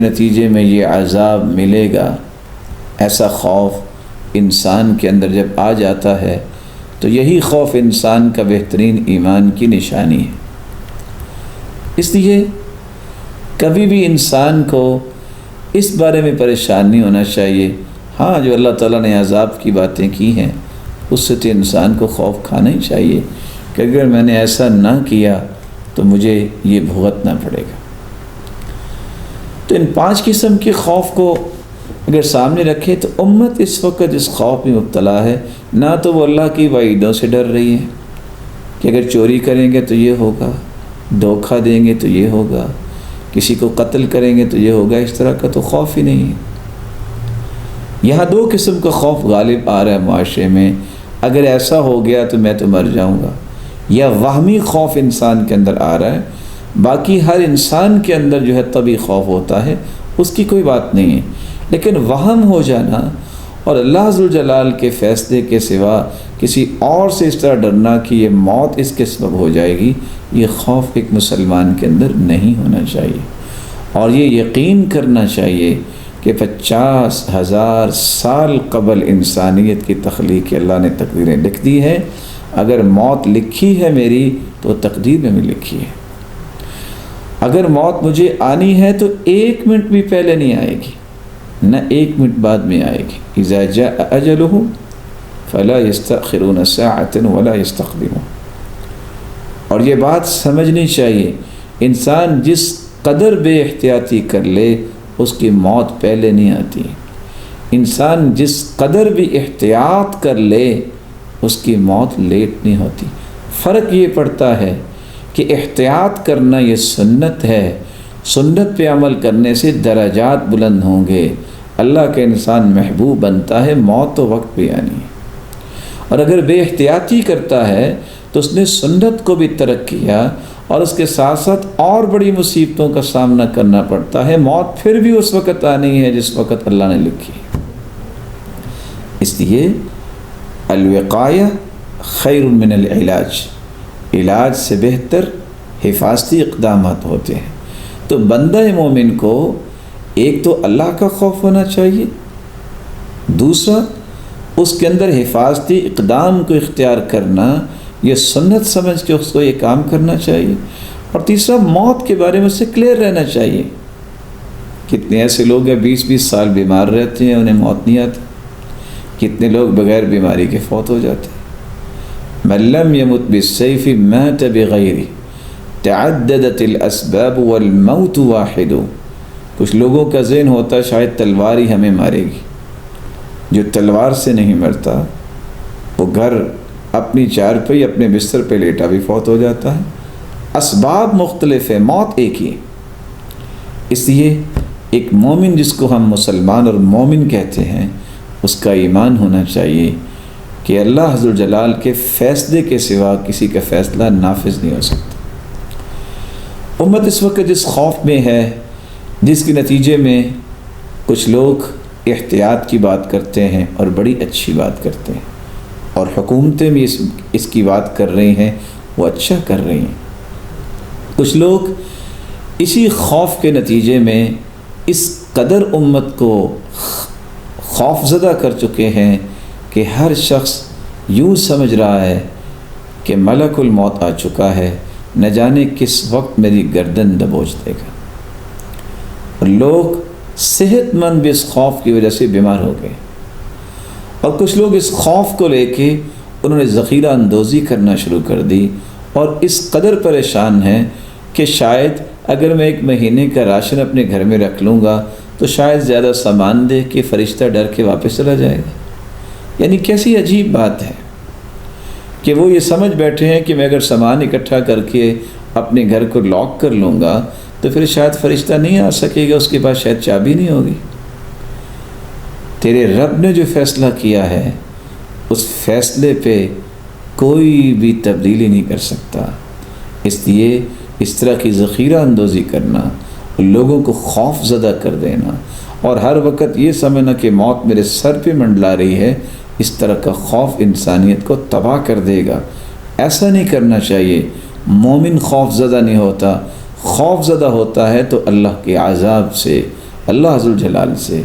نتیجے میں یہ عذاب ملے گا، ایسا خوف انسان کے اندر جب آ جاتا ہے تو یہی خوف انسان کا بہترین ایمان کی نشانی ہے۔ اس لیے کبھی بھی انسان کو اس بارے میں پریشان نہیں ہونا چاہیے۔ ہاں، جو اللہ تعالیٰ نے عذاب کی باتیں کی ہیں اس سے تو انسان کو خوف کھانا ہی چاہیے کہ اگر میں نے ایسا نہ کیا تو مجھے یہ بھگتنا پڑے گا۔ تو ان 5 قسم کے خوف کو اگر سامنے رکھے تو امت اس وقت اس خوف میں مبتلا ہے، نہ تو وہ اللہ کی وعیدوں سے ڈر رہی ہے کہ اگر چوری کریں گے تو یہ ہوگا، دھوکہ دیں گے تو یہ ہوگا، کسی کو قتل کریں گے تو یہ ہوگا، اس طرح کا تو خوف ہی نہیں ہے۔ یہاں 2 قسم کا خوف غالب آ رہا ہے معاشرے میں، اگر ایسا ہو گیا تو میں تو مر جاؤں گا، یا وہمی خوف انسان کے اندر آ رہا ہے۔ باقی ہر انسان کے اندر جو ہے طبعی خوف ہوتا ہے، اس کی کوئی بات نہیں ہے، لیکن وہم ہو جانا اور اللہ ذوالجلال کے فیصلے کے سوا کسی اور سے اس طرح ڈرنا کہ یہ موت اس کے سبب ہو جائے گی، یہ خوف ایک مسلمان کے اندر نہیں ہونا چاہیے۔ اور یہ یقین کرنا چاہیے کہ 50,000 سال قبل انسانیت کی تخلیق اللہ نے تقدیریں لکھ دی ہیں۔ اگر موت لکھی ہے میری تو تقدیر میں بھی لکھی ہے۔ اگر موت مجھے آنی ہے تو 1 منٹ بھی پہلے نہیں آئے گی، نہ 1 منٹ بعد میں آئے گی۔ اذا جاء اجلہ فلا یستأخرون ساعة ولا یستقدمون۔ اور یہ بات سمجھنی چاہیے، انسان جس قدر بے احتیاطی کر لے اس کی موت پہلے نہیں آتی، انسان جس قدر بھی احتیاط کر لے اس کی موت لیٹ نہیں ہوتی۔ فرق یہ پڑتا ہے کہ احتیاط کرنا یہ سنت ہے، سنت پہ عمل کرنے سے درجات بلند ہوں گے، اللہ کا انسان محبوب بنتا ہے، موت تو وقت پہ آنی ہے۔ اور اگر بے احتیاطی کرتا ہے تو اس نے سنت کو بھی ترک کیا اور اس کے ساتھ ساتھ اور بڑی مصیبتوں کا سامنا کرنا پڑتا ہے، موت پھر بھی اس وقت آنی ہے جس وقت اللہ نے لکھی ہے۔ اس لیے الوقایہ خیر من العلاج، علاج سے بہتر حفاظتی اقدامات ہوتے ہیں۔ تو بندہ مومن کو ایک تو اللہ کا خوف ہونا چاہیے، دوسرا اس کے اندر حفاظتی اقدام کو اختیار کرنا، یہ سنت سمجھ کے اس کو یہ کام کرنا چاہیے، اور تیسرا موت کے بارے میں اس سے کلیئر رہنا چاہیے۔ کتنے ایسے لوگ ہیں 20-20 سال بیمار رہتے ہیں، انہیں موت نہیں آتی، کتنے لوگ بغیر بیماری کے فوت ہو جاتے ہیں۔ من لم يمت بالسيف مات بغیرہ تعددت الاسباب والموت واحد۔ کچھ لوگوں کا ذہن ہوتا ہے شاید تلوار ہی ہمیں مارے گی، جو تلوار سے نہیں مرتا وہ گھر اپنی چارپائی اپنے بستر پہ لیٹا بھی فوت ہو جاتا ہے۔ اسباب مختلف ہے، موت ایک ہی ہے۔ اس لیے ایک مومن جس کو ہم مسلمان اور مومن کہتے ہیں، اس کا ایمان ہونا چاہیے کہ اللہ ذو الجلال کے فیصلے کے سوا کسی کا فیصلہ نافذ نہیں ہو سکتا۔ امت اس وقت جس خوف میں ہے، جس کے نتیجے میں کچھ لوگ احتیاط کی بات کرتے ہیں اور بڑی اچھی بات کرتے ہیں، اور حکومتیں بھی اس کی بات کر رہی ہیں، وہ اچھا کر رہی ہیں۔ کچھ لوگ اسی خوف کے نتیجے میں اس قدر امت کو خوف زدہ کر چکے ہیں کہ ہر شخص یوں سمجھ رہا ہے کہ ملک الموت آ چکا ہے، نہ جانے کس وقت میری گردن دبوچ دے گا۔ اور لوگ صحت مند بھی اس خوف کی وجہ سے بیمار ہو گئے، اور کچھ لوگ اس خوف کو لے کے انہوں نے ذخیرہ اندوزی کرنا شروع کر دی، اور اس قدر پریشان ہیں کہ شاید اگر میں 1 مہینے کا راشن اپنے گھر میں رکھ لوں گا تو شاید زیادہ سامان دے کے فرشتہ ڈر کے واپس چلا جائے گا۔ یعنی کیسی عجیب بات ہے کہ وہ یہ سمجھ بیٹھے ہیں کہ میں اگر سامان اکٹھا کر کے اپنے گھر کو لاک کر لوں گا تو پھر شاید فرشتہ نہیں آ سکے گا، اس کے پاس شاید چابی نہیں ہوگی۔ تیرے رب نے جو فیصلہ کیا ہے اس فیصلے پہ کوئی بھی تبدیلی نہیں کر سکتا۔ اس لیے اس طرح کی ذخیرہ اندوزی کرنا، لوگوں کو خوف زدہ کر دینا، اور ہر وقت یہ سمجھنا کہ موت میرے سر پہ منڈلا رہی ہے، اس طرح کا خوف انسانیت کو تباہ کر دے گا۔ ایسا نہیں کرنا چاہیے۔ مومن خوف زدہ نہیں ہوتا، خوف زدہ ہوتا ہے تو اللہ کے عذاب سے، اللہ ذوالجلال سے